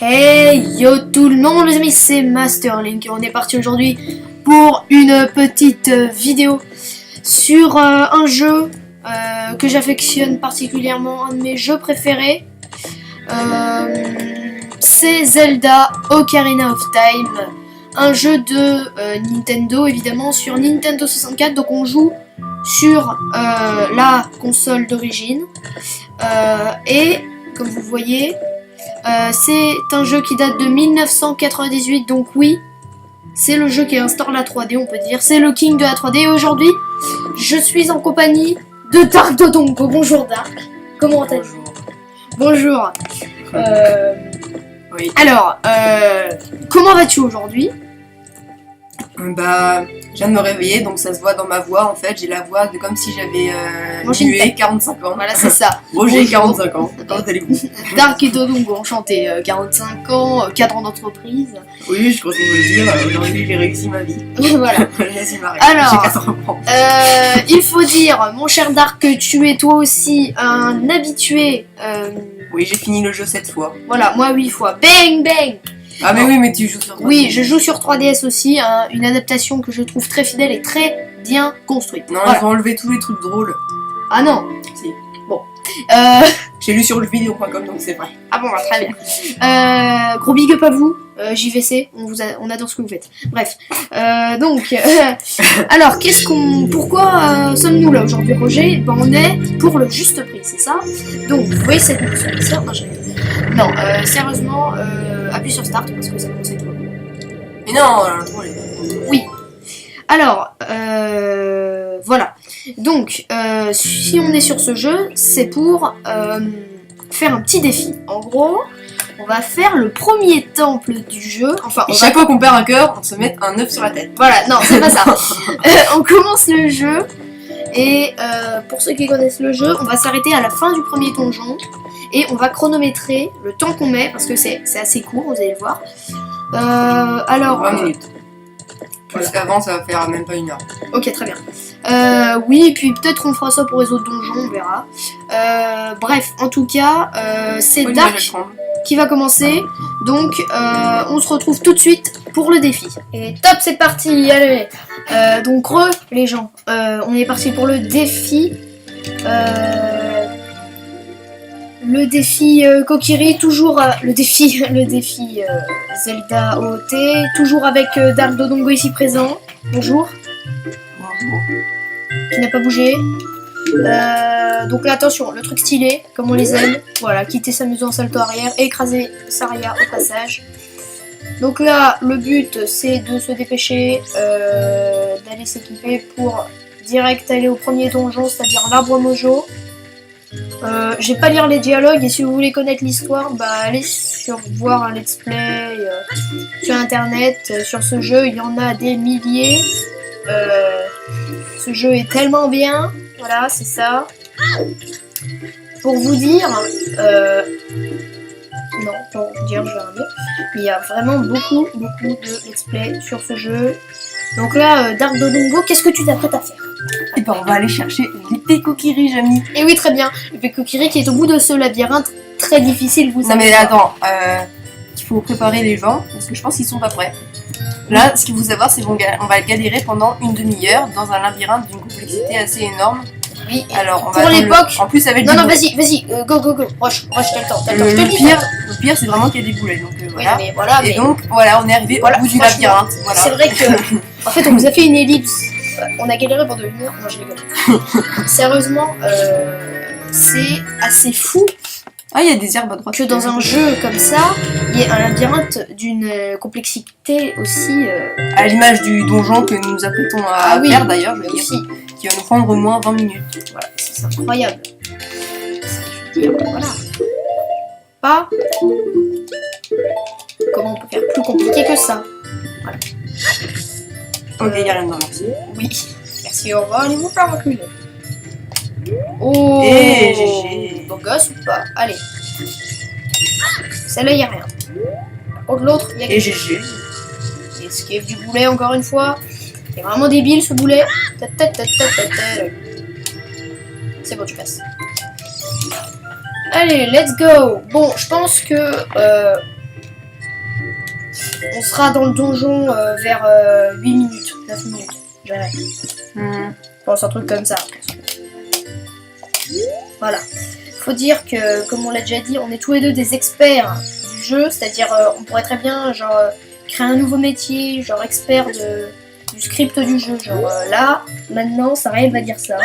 Hey yo tout le monde les amis, c'est Masterlink et on est parti aujourd'hui pour une petite vidéo sur un jeu que j'affectionne particulièrement, un de mes jeux préférés. C'est Zelda Ocarina of Time, un jeu de Nintendo évidemment, sur Nintendo 64, donc on joue sur la console d'origine et comme vous voyez c'est un jeu qui date de 1998, donc oui, c'est le jeu qui instaure la 3D, on peut dire. C'est le king de la 3D. Et aujourd'hui, je suis en compagnie de Dark Dodongo. Bonjour Dark. Comment allez-vous? Bonjour. Oui. Alors, comment vas-tu aujourd'hui? Bah, je viens de me réveiller, donc ça se voit dans ma voix. En fait, j'ai la voix de comme si j'avais mué 45 ans. Voilà, c'est ça. Bon, j'ai 45 ans. Comment allez-vous? Dark et Dodongo, enchanté. 45 ans, cadre d'entreprise. Oui, je crois qu'on peut le dire. Aujourd'hui, j'ai réussi ma vie. Voilà. J'ai réussi ma vie. Alors, j'ai 4 ans. Il faut dire, mon cher Dark, que tu es toi aussi un habitué. Oui, j'ai fini le jeu 7 fois. Voilà, moi 8 fois. Bang, bang. Ah, mais oui, mais tu joues sur 3DS. Oui, je joue sur 3DS aussi, hein, une adaptation que je trouve très fidèle et très bien construite. Non, Voilà. ils ont enlevé tous les trucs drôles. Ah non. Si. Bon. J'ai lu sur le vidéo.com, donc c'est vrai. Ah bon, bah, très bien. Gros big up à vous, JVC, on adore ce que vous faites. Bref. Alors, pourquoi sommes-nous là aujourd'hui, Roger? Ben, on est pour le juste prix, c'est ça? Donc, vous voyez cette ça, non, sérieusement, appuie sur Start parce que ça commence à être... Mais non, l'intro, elle est... Oui. Alors, voilà. Donc, si on est sur ce jeu, c'est pour faire un petit défi. En gros, on va faire le premier temple du jeu. Enfin, Et chaque fois qu'on perd un cœur, on se met un œuf sur la tête. Voilà, non, c'est pas ça. On commence le jeu. Et pour ceux qui connaissent le jeu, on va s'arrêter à la fin du premier donjon. Et on va chronométrer le temps qu'on met, parce que c'est assez court, vous allez le voir. Alors... 20 minutes. Parce qu'avant, ça va faire même pas 1 heure. Ok, très bien. Oui, et puis peut-être on fera ça pour les autres donjons, on verra. Bref, en tout cas, c'est Oui, Dark qui va commencer. Donc, on se retrouve tout de suite pour le défi. Et top, c'est parti, allez. Donc, les gens, on est parti pour le défi. Le défi Kokiri, toujours le défi Zelda OT, toujours avec Dark Dodongo ici présent. Bonjour. Bonjour. Qui n'a pas bougé. Donc là, attention, le truc stylé, comme on les aime. Voilà, quitter sa maison en salto arrière et écraser Saria au passage. Donc là, le but c'est de se dépêcher, d'aller s'équiper pour direct aller au premier donjon, c'est-à-dire l'arbre mojo. Je vais pas lire les dialogues et si vous voulez connaître l'histoire, bah allez voir un let's play sur internet sur ce jeu, il y en a des milliers. Ce jeu est tellement bien, voilà, c'est ça. Pour vous dire, non, pour vous dire, je vais rien dire, il y a vraiment beaucoup de let's play sur ce jeu. Donc là, Dark Dodongo, qu'est-ce que tu t'apprêtes à faire? Et ben on va aller chercher l'épée Kokiri, Jamy. Et oui, très bien. L'épée Kokiri qui est au bout de ce labyrinthe très difficile, vous savez. Non mais attends, il faut préparer les gens, parce que je pense qu'ils sont pas prêts. Là, ce qu'il faut savoir, c'est qu'on va galérer pendant une demi-heure dans un labyrinthe d'une complexité assez énorme. Oui, alors on va pour l'époque... En plus avec Non, vas-y, go, rush, t'as le temps, le pire, c'est vraiment qu'il y a des boulets, donc voilà. Oui, mais voilà, et donc, voilà, on est arrivé au bout du labyrinthe. Voilà. C'est vrai que, en fait, on vous a fait une ellipse. On a galéré pendant 1 heure. Non, je rigole. Sérieusement, c'est assez fou. Ah, il y a des herbes à droite. Que dans un jeu comme ça, il y ait un labyrinthe d'une complexité aussi... À l'image du donjon que nous nous apprêtons à faire d'ailleurs, je veux dire, qui va nous prendre au moins 20 minutes. Voilà, c'est incroyable. Je veux dire, voilà. Pas... Comment on peut faire plus compliqué que ça? Voilà. Ok, il n'y a rien dedans, merci. Oui, merci, au revoir, allez vous faire reculer. Oh, et GG. Beau gosse ou pas? Allez. Celle-là, il n'y a rien. Par contre, l'autre, il y a et GG. Esquive du boulet, encore une fois. C'est vraiment débile, ce boulet. C'est bon, tu passes. Allez, let's go. Bon, je pense que On sera dans le donjon vers 8 minutes, 9 minutes. Je verrai. Je pense un truc comme ça. Voilà. Faut dire que, comme on l'a déjà dit, on est tous les deux des experts du jeu. C'est-à-dire, on pourrait très bien genre créer un nouveau métier, genre expert du script du jeu. Genre là, maintenant, Sarah va dire ça.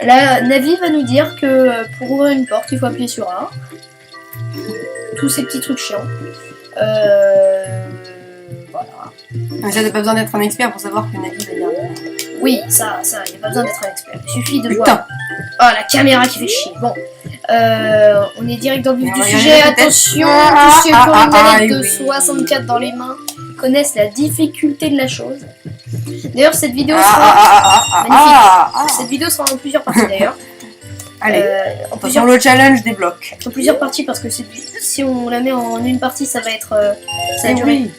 Là, Navi va nous dire que pour ouvrir une porte, il faut appuyer sur A. Tous ces petits trucs chiants. Voilà. Mais ça, t'as pas besoin d'être un expert pour savoir que Navi va dire. Oui, ça, il n'y a pas besoin d'être un expert. Il suffit de Putain. voir. Oh, la caméra qui fait chier. Bon, on est direct dans le vif du sujet. Attention, tous ceux qui ont une manette de 64 dans les mains connaissent la difficulté de la chose. D'ailleurs, cette vidéo sera magnifique. Cette vidéo sera en plusieurs parties d'ailleurs. Allez, en sur le challenge des blocs. En plusieurs parties parce que si on la met en une partie, ça va être ça va durer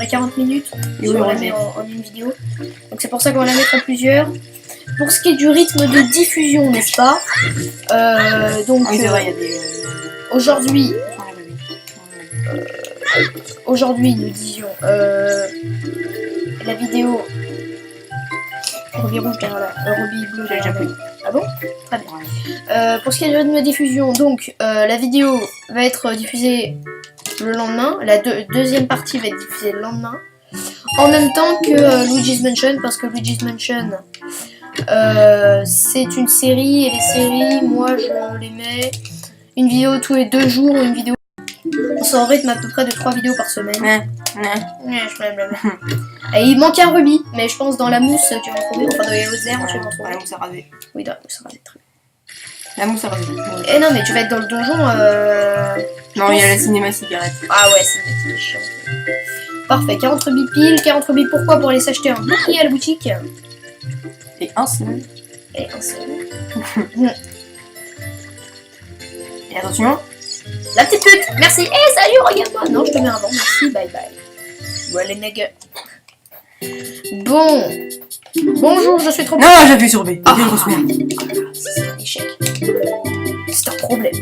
40 minutes. Si on la met en une vidéo. Donc c'est pour ça qu'on va la mettre en plusieurs. Pour ce qui est du rythme de diffusion, n'est-ce pas donc aujourd'hui nous disions la vidéo rubis rouge derrière là, rubis bleu derrière là. Ah bon? Très bien. Pour ce qui est du rythme de diffusion, donc la vidéo va être diffusée le lendemain, la deuxième partie va être diffusée le lendemain, en même temps que Luigi's Mansion, parce que Luigi's Mansion c'est une série, et les séries, moi je les mets une vidéo tous les 2 jours, ou une vidéo. On s'en rythme à peu près de 3 vidéos par semaine. Et il manque un rubis, mais je pense dans la mousse tu vas en trouver, enfin dans les autres herbes tu vas en trouver. La mousse à raser. Oui, dans la mousse à raser, très bien. La mousse à raser. Et non, mais tu vas être dans le donjon. Non, il y a la cinéma cigarette. Ah ouais, c'est chiant. Parfait, 40 rubis pile. 40 rubis pourquoi? Pour aller s'acheter un bouclier à la boutique. Et un seul. Et un seul. Et attention. La petite pute. Merci. Salut, regarde-moi. Non, je te mets un vent. Merci, bye bye. Ouais, les nègres. Bon. Bonjour, je suis trop... Non, j'appuie sur B. Grosse merde. C'est un échec. C'est un problème.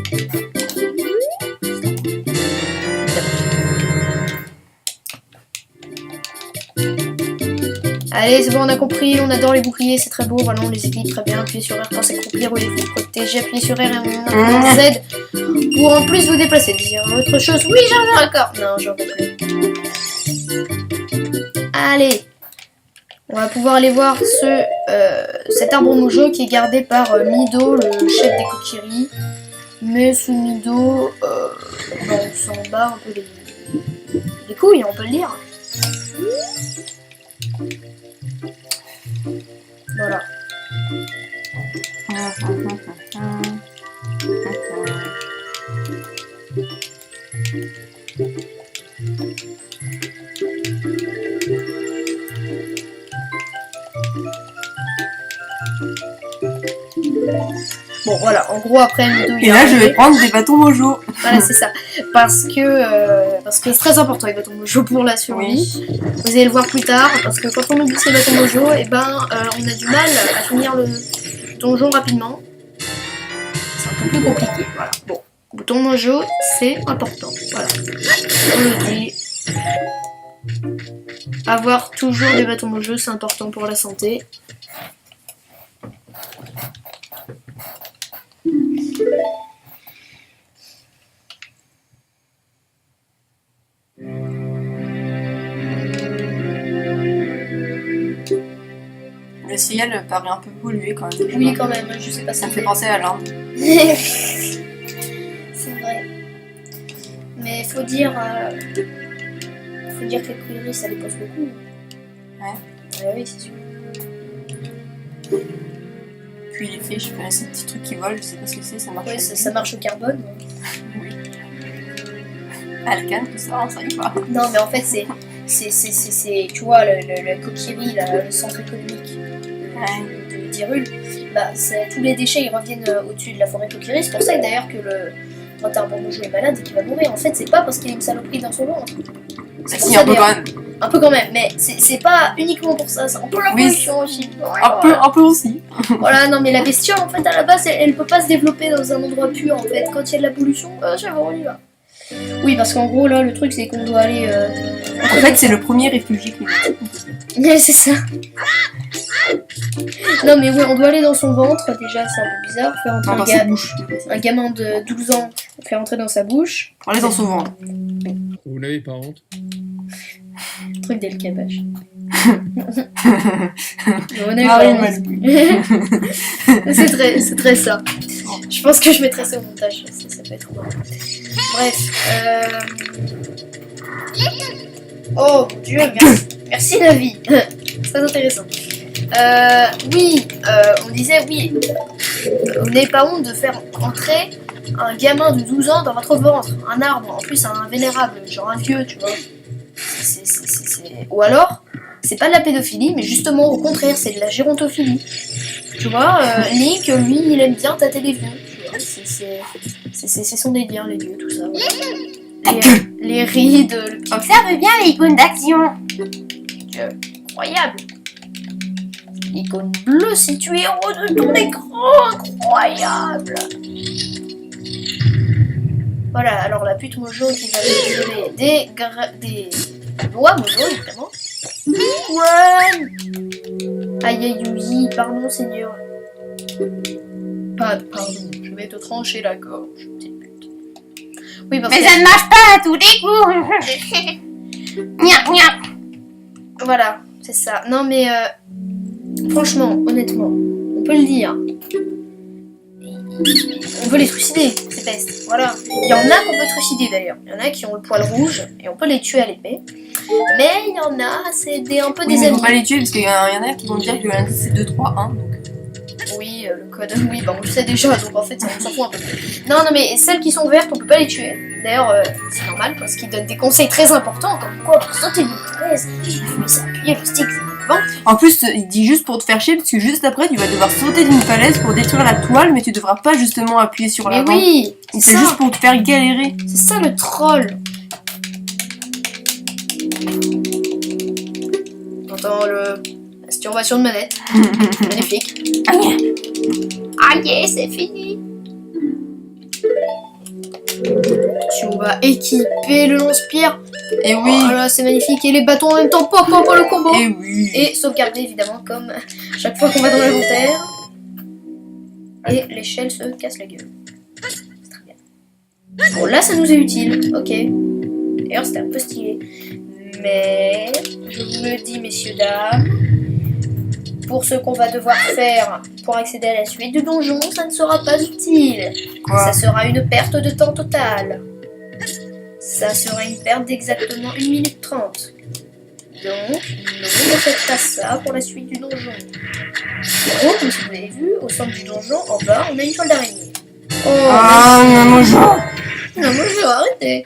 Allez, c'est bon, on a compris, on adore les boucliers, c'est très beau, voilà, on les équipe très bien. Appuyez sur R pour s'accroupir ou les vous protéger, appuyez sur R et on Z pour en plus vous déplacer. Dire autre chose, oui, j'en ai encore. Non, j'en veux plus. Allez, on va pouvoir aller voir cet arbre mojo qui est gardé par Mido, le chef des Kokiri. Mais ce Mido, on s'en bat un peu les couilles, on peut le dire. Voilà. Bon voilà, en gros après Mido. Et là je vais prendre des bâtons mojo. Voilà, c'est ça. Parce que c'est très important les bâtons mojo pour la survie. Oui. Vous allez le voir plus tard, parce que quand on oublie ces bâtons mojo, et ben on a du mal à finir le donjon rapidement. C'est un peu plus compliqué. Voilà. Bon, bouton mojo, c'est important. Voilà. On le dit. Avoir toujours des bâtons mojo, c'est important pour la santé. Le ciel paraît un peu pollué quand même. Oui, quand même, je sais pas si ça me fait penser à l'Inde. C'est vrai. Mais faut dire que les cuireries, ça les pose beaucoup. Ouais. Oui, c'est sûr. Puis les fiches, je connais ces petits trucs qui volent, je sais pas ce que c'est, ça marche. Oui, ça marche au carbone. Oui. Alcane, tout ça, ça y va. Non, mais en fait, c'est tu vois, le Kokiri, le centre économique d'Hyrule, bah, tous les déchets ils reviennent au-dessus de la forêt Kokiri. C'est pour ça d'ailleurs que quand un bon mojo est malade et qu'il va mourir, en fait, c'est pas parce qu'il y a une saloperie dans son ventre. Si, un peu quand même. Un peu quand même, mais c'est pas uniquement pour ça, c'est un peu la pollution aussi. Un peu aussi. Voilà, non, mais la bestiole, en fait, à la base, elle peut pas se développer dans un endroit pur, en fait. Quand il y a de la pollution, c'est bon, on y va. Oui, parce qu'en gros, là, le truc, c'est qu'on doit aller... En fait, c'est le premier réfugié climatique. C'est ça. Non, mais oui, on doit aller dans son ventre. Déjà, c'est un peu bizarre. Faire entrer Dans sa bouche. un gamin de 12 ans, faire entrer dans sa bouche. Pour aller dans son ventre. Vous n'avez pas honte? Truc dès le cabage. C'est très ça. Je pense que je mettrai ça au montage. Ça peut être marrant. Bref. Oh mon dieu, merci Navi. C'est très intéressant. Oui, on disait oui. Vous n'avez pas honte de faire entrer un gamin de 12 ans dans votre ventre, un arbre, en plus un vénérable, genre un vieux, tu vois. Ou alors, c'est pas de la pédophilie, mais justement au contraire, c'est de la gérontophilie. Tu vois, Nick, lui, il aime bien tâter les vieux. Tu vois, c'est son délire, les vieux, tout ça. Voilà. Les rides. Observe bien l'icône d'action. Incroyable. L'icône bleue située en haut de ton écran, incroyable. Voilà, alors la pute Mojo qui va violer des lois Mojo, évidemment. Ouais. Aïe aïe aïe, pardon Seigneur. Pardon, je vais te trancher la gorge, petite pute. Oui, parce Mais que... ça ne marche pas à tous les coups. Gna, gna. Voilà, c'est ça. Non mais franchement, honnêtement, on peut le dire. On veut les trucider, ces pestes. Voilà. Il y en a qu'on peut trucider d'ailleurs. Il y en a qui ont le poil rouge et on peut les tuer à l'épée. Mais il y en a, c'est un peu Oui, des mais amis. faut pas les tuer parce qu'il y en a qui vont dire que l'indice c'est 2, 3, 1. Donc... Oui, le code, oui, bah on le sait déjà, donc en fait, ça s'en fout un peu. Non, mais celles qui sont vertes, on peut pas les tuer. D'ailleurs, c'est normal parce qu'ils donnent des conseils très importants, comme quoi, pour sauter d'une falaise, il faut laisser appuyer le stick devant. En plus, il dit juste pour te faire chier parce que juste après, tu vas devoir sauter d'une falaise pour détruire la toile, mais tu devras pas justement appuyer sur Mais l'avant. oui, C'est juste pour te faire galérer. c'est ça le troll. T'entends la masturbation de manette. Magnifique. Aïe, c'est fini. Tu vas équiper le lance-pierre. Et oui. Oh là, c'est magnifique. Et les bâtons en même temps. Pop, le combo. Et oui. Et sauvegarder évidemment, comme chaque fois qu'on va dans l'inventaire. Et l'échelle se casse la gueule. C'est très bien. Bon, là, ça nous est utile. Ok. D'ailleurs, c'était un peu stylé. Mais, je vous le dis, messieurs, dames, pour ce qu'on va devoir faire pour accéder à la suite du donjon, ça ne sera pas utile. Quoi? Ça sera une perte de temps totale. Ça sera une perte d'exactement 1 minute 30. Donc, ne faites pas ça pour la suite du donjon. En gros, comme vous avez vu, au centre du donjon, en bas, on a une toile d'araignée. Oh, Ah, non, Mojo. non, moi je vais arrêter.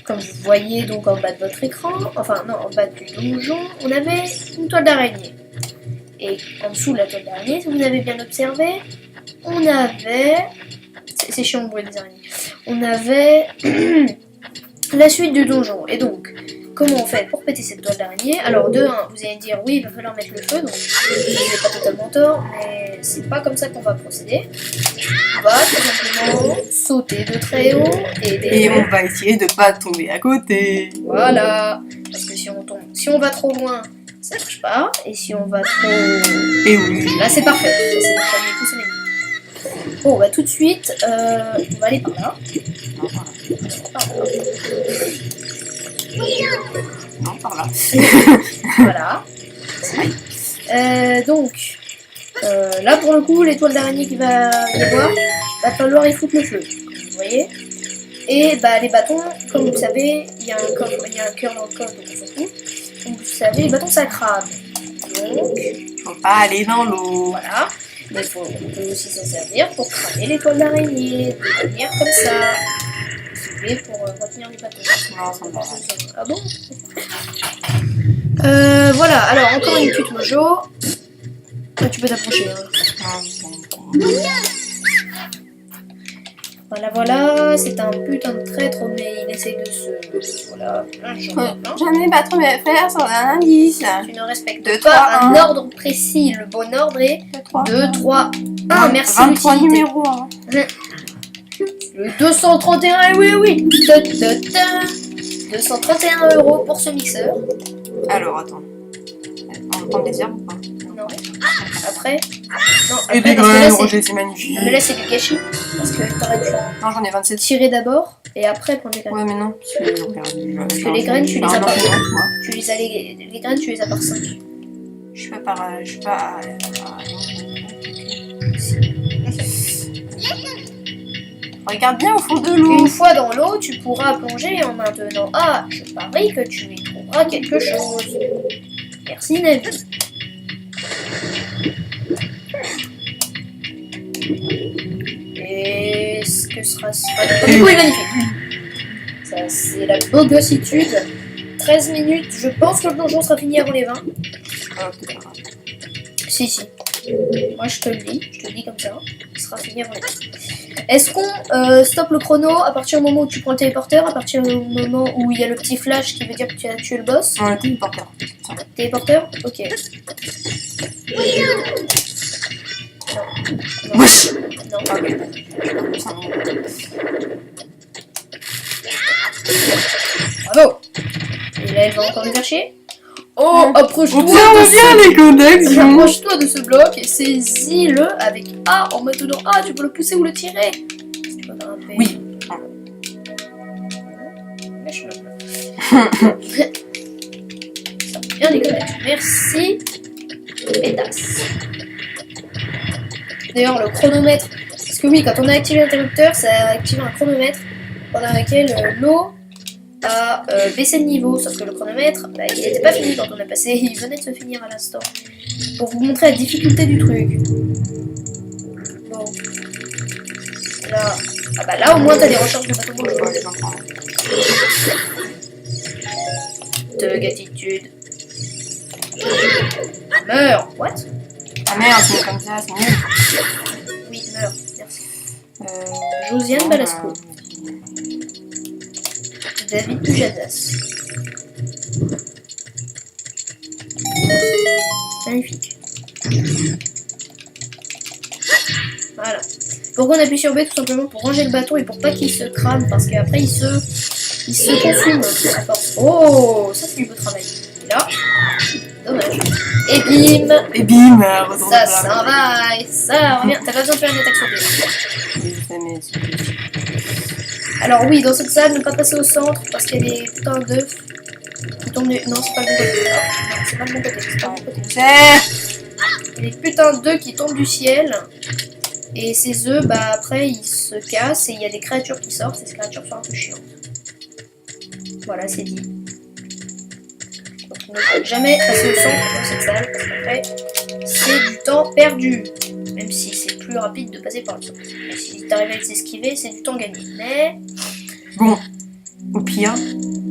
Comme vous voyez donc en bas de votre écran, enfin non, en bas du donjon, on avait une toile d'araignée. Et en dessous de la toile d'araignée, si vous avez bien observé, on avait... C'est chiant le bruit des araignées. On avait la suite du donjon. Et donc, comment on fait pour péter cette toile d'araignée? Alors de 1, vous allez me dire, oui, il va falloir mettre le feu, donc je n'ai pas totalement tort, mais c'est pas comme ça qu'on va procéder. On va tout simplement sauter de très haut et Et détruire. on va essayer de pas tomber à côté. Voilà, parce que si on va trop loin, ça marche pas, et si on va trop... Et oui. Là c'est parfait, ça, c'est le premier coup, c'est magnifique. Bon, bah tout de suite, on va aller par là. Par là. Non, par là. Voilà. Donc, là pour le coup, l'étoile d'araignée qui va y avoir, va falloir y foutre le feu, comme vous voyez. Et bah les bâtons, comme vous le savez, il y a un cœur dans le coffre, donc on s'en fout. Comme vous le savez, les bâtons ça crame. Donc, Faut pas aller dans l'eau. voilà. Mais on peut aussi s'en servir pour cramer l'étoile d'araignée, de manière comme ça. Si vous voulez, pour retenir les bâtons. Non, ça va. Ah bon? Voilà, alors encore une pute Mojo. Là, tu peux t'approcher. Hein. Voilà, c'est un putain de traître, mais il essaie de se... Voilà, Jamais battre mes frères sans un indice. Tu ne respectes 2, pas 3, un 1. ordre précis. Le bon ordre est 2, 3. 2, 3, 1. Merci Rentre point l'utilité. numéro 1. Le 231, oui, oui. Ta, ta, ta. 231 € pour ce mixeur. Alors, attends. On va prendre des herbes ou pas? Non. Après. Non, Et après, des parce que là, graines, c'est- Roger, c'est magnifique. mais là, c'est du gâchis. Parce que t'aurais dû Non, j'en ai 27. tirer d'abord et après prendre les graines. Ouais, mais non. Parce que les graines, tu les as pas. Tu les as les graines, tu les as par 5. Je suis pas par. Je suis pas. Regarde bien au fond de l'eau. Une fois dans l'eau, tu pourras plonger en maintenant. Ah, je parie que tu y trouveras quelque chose. Merci, Navi. Et ce que sera ce du coup, il est magnifique. Ça, c'est la beau gossitude. 13 minutes. Je pense que le donjon sera fini avant les 20. Si, si. Moi, je te le dis comme ça. Il sera fini avant les 20. Est-ce qu'on stoppe le chrono à partir du moment où tu prends le téléporteur, à partir du moment où il y a le petit flash qui veut dire que tu as tué le boss? On a le téléporteur. Téléporteur? Ok. Non. Wesh. Non. Ok. Bravo. Et là, elle va encore nous faire chier. Oh, approche-toi Observe bien les connexions. Approche-toi de ce bloc et saisis-le avec A en maintenant A. Tu peux le pousser ou le tirer. Tu peux grimper. Oui. Lâche-le. Bien les connaître. Merci. Pétasse. D'ailleurs, le chronomètre. Parce que oui, quand on a activé l'interrupteur, ça a activé un chronomètre pendant lequel l'eau a baissé de niveau. Sauf que le chronomètre, bah, il n'était pas fini quand on a passé. Il venait de se finir à l'instant. Pour vous montrer la difficulté du truc. Bon. Là. Ah bah là, au moins, t'as des recharges de bateau de gratitude. Meurs. What? Ah merde, c'est comme ça, c'est nul. Oui, meurs. Merci. Josiane Balasco. David Pujadas. Magnifique. Voilà. Pourquoi on appuie sur B? Tout simplement pour ranger le bâton et pour pas qu'il se crame, parce qu'après il se consume à force. Oh, ça c'est du beau travail. Et là, dommage. Et bim, Et bim, retourne ça là. s'en va et ça revient. T'as pas besoin de faire une attaque sur B. Oui, je sais, mais c'est- Alors oui, dans cette salle, ne pas passer au centre parce qu'il y a des putains d'œufs qui tombent du... Non, c'est pas le bon côté. Non, c'est pas le bon côté. C'est pas le bon côté. C'est... Il y a des putains d'œufs qui tombent du ciel. Et ces œufs, bah après, ils se cassent et il y a des créatures qui sortent. Et ces créatures sont un peu chiantes. Voilà, c'est dit. Donc ne faut jamais passer au centre dans cette salle parce qu'après, c'est du temps perdu. Même si c'est plus rapide de passer par le centre. Et si t'arrives à les esquiver, c'est du temps gagné. Mais... Bon, au pire.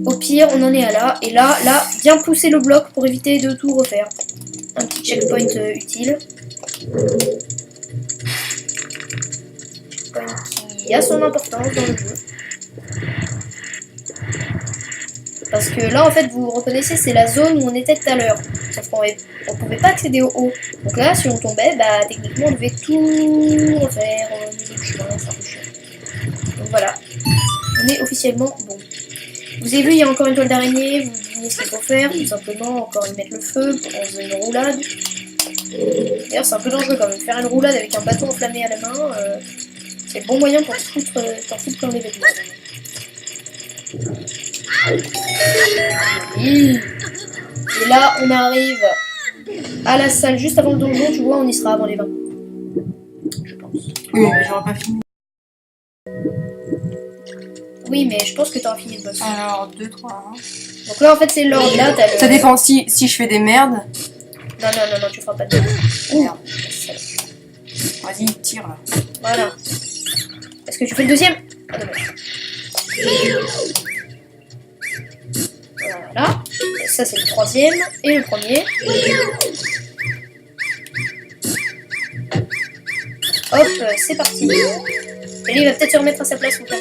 Au pire, on en est à là. Et là, bien pousser le bloc pour éviter de tout refaire. Un petit checkpoint utile. Checkpoint qui a son importance dans le jeu. Parce que là, en fait, vous reconnaissez, c'est la zone où on était tout à l'heure. Sauf qu'on pouvait pas accéder au haut. Donc là, si on tombait, bah techniquement, on devait tout refaire au milieu du chemin. C'est un peu chiant. Donc voilà. On est officiellement bon. Vous avez vu, il y a encore une toile d'araignée, vous devinez ce qu'il faut faire, tout simplement encore y mettre le feu en faisant une roulade. D'ailleurs, c'est un peu dangereux quand même, faire une roulade avec un bâton enflammé à la main, c'est le bon moyen pour t'en foutre plein les vêtements. Oui. Et là, on arrive à la salle juste avant le donjon, tu vois, on y sera avant les 20. Je pense. Oui, mais j'aurais pas fini. Oui, mais je pense que t'auras fini le boss. Alors, 2, 3, 1. Donc là, en fait, c'est l'ordre. Là, t'as le... Ça dépend si je fais des merdes. Non, tu feras pas de merde. Merde. Vas-y, tire là. Voilà. Est-ce que tu fais le deuxième? Ah, dommage. Voilà. Et ça, c'est le troisième. Et le premier. Hop, c'est parti. Et lui, il va peut-être se remettre à sa place, mon père.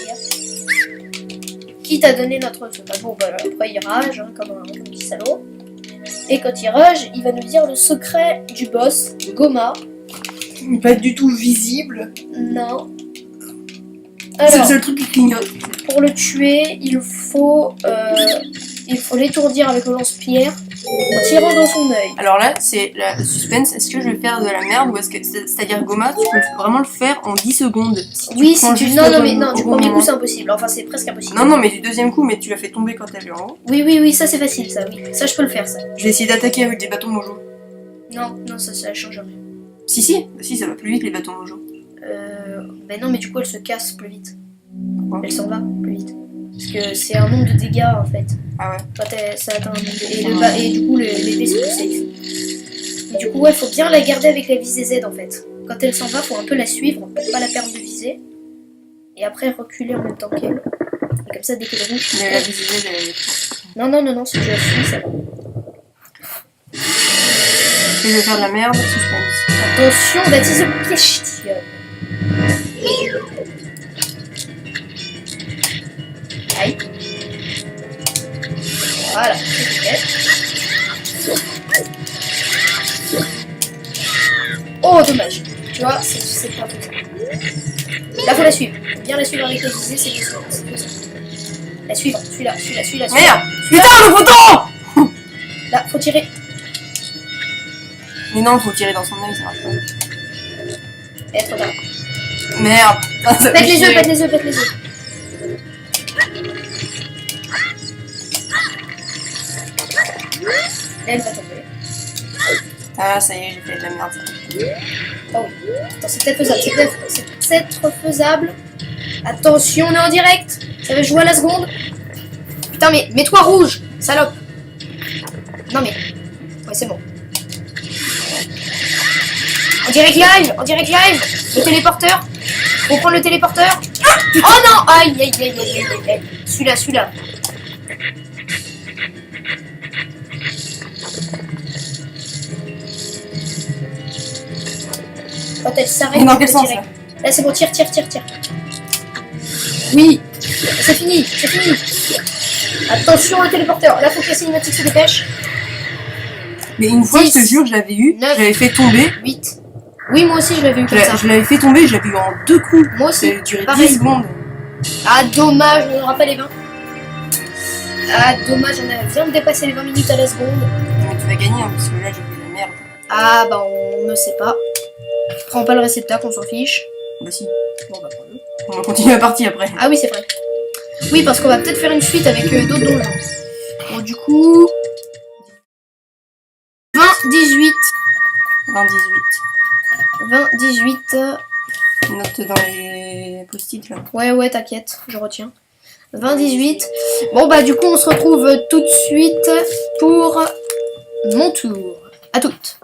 Qui t'a donné notre feu? Bah bon, bah, après, il rage, hein, comme un petit salaud. Et quand il rage, il va nous dire le secret du boss, Goma. Pas du tout visible. Non. C'est le Alors, seul truc qui clignote. pour le tuer, il faut l'étourdir avec le lance-pierre en tirant dans son œil. Alors là, c'est le suspense. Est-ce que je vais faire de la merde ou est-ce que. C'est-à-dire, Goma, tu peux vraiment le faire en 10 secondes. Si Oui, tu prends si tu... juste Non, le non, mais bon- non, au du bon premier coup, moment. c'est impossible. Enfin, c'est presque impossible. Non, non, mais du deuxième coup, mais tu l'as fait tomber quand elle est en haut. Oui, oui, oui, ça c'est facile, ça, oui. Ça, je peux le faire, ça. Je vais essayer d'attaquer avec des bâtons mojo. Non, non, ça change rien. Si, ça va plus vite les bâtons mojo. Ben non, mais du coup, elle se casse plus vite. Pourquoi? Elle s'en va plus vite. Parce que c'est un nombre de dégâts, en fait. Ah ouais. Quand ça atteint un nombre de... et du coup, l'épée, c'est plus safe. Et du coup, ouais, faut bien la garder avec la visée Z, en fait. Quand elle s'en va, faut un peu la suivre pour pas la perdre de visée. Et après, reculer en même temps qu'elle. Et comme ça, dès qu'elle rouge... Mais la visée, elle est. Non, non, non, non, si tu la suis, ça va. Je vais faire de la merde, suspense. Attention, that is a question. Aïe. Voilà, c'est fait. Oh, dommage. Tu vois, c'est pas possible. Là, faut la suivre. Faut bien la suivre avec la visée, c'est possible. La suivre, celui-là. Merde! Putain, le bouton! Là, faut tirer. Mais non, faut tirer dans son œil, ça marche pas. Eh, trop tard. Merde! Ça fait Pète les chier. œufs, pète les œufs, pète les œufs. Elle va tomber. Ah, ça y est, j'ai fait de la merde. Oh oui. Attends, c'est peut-être faisable. C'est peut-être faisable. Attention, on est en direct. Ça va jouer à la seconde. Putain, mais mets-toi rouge, salope. Non, mais. Ouais, c'est bon. En direct live. Le téléporteur. Faut prendre le téléporteur. Oh non. Aïe, aïe, aïe, aïe, aïe, aïe. Celui-là. Quand elle s'arrête, Mais dans on quel peut sens tirer. là? Là, c'est bon, tire. Oui, c'est fini. Attention, le téléporteur. Là, faut que la cinématique se dépêche. Mais une fois, 10, je te jure, je l'avais eu, 9. je l'avais fait tomber. 8. Oui, moi aussi, je l'avais eu comme ça. Je l'avais fait tomber, je l'avais eu en 2 coups. Moi aussi, Ça a duré pareil. 10 secondes. Ah, dommage, on n'aura pas les 20. Ah, dommage, on vient de dépasser les 20 minutes à la seconde. Mais tu vas gagner, hein, parce que là, j'ai fait de la merde. Ah, bah, on ne sait pas. Prends pas le réceptacle, on s'en fiche. Bah si, Bon, bah, prends-le. on va continuer la partie après. Ah oui, c'est vrai. Oui, parce qu'on va peut-être faire une suite avec d'autres donjons. Bon, du coup... 20-18. 20-18. 20-18. Note dans les post-it là. Ouais, t'inquiète, je retiens. 20-18. Bon, bah, du coup, on se retrouve tout de suite pour mon tour. À toutes.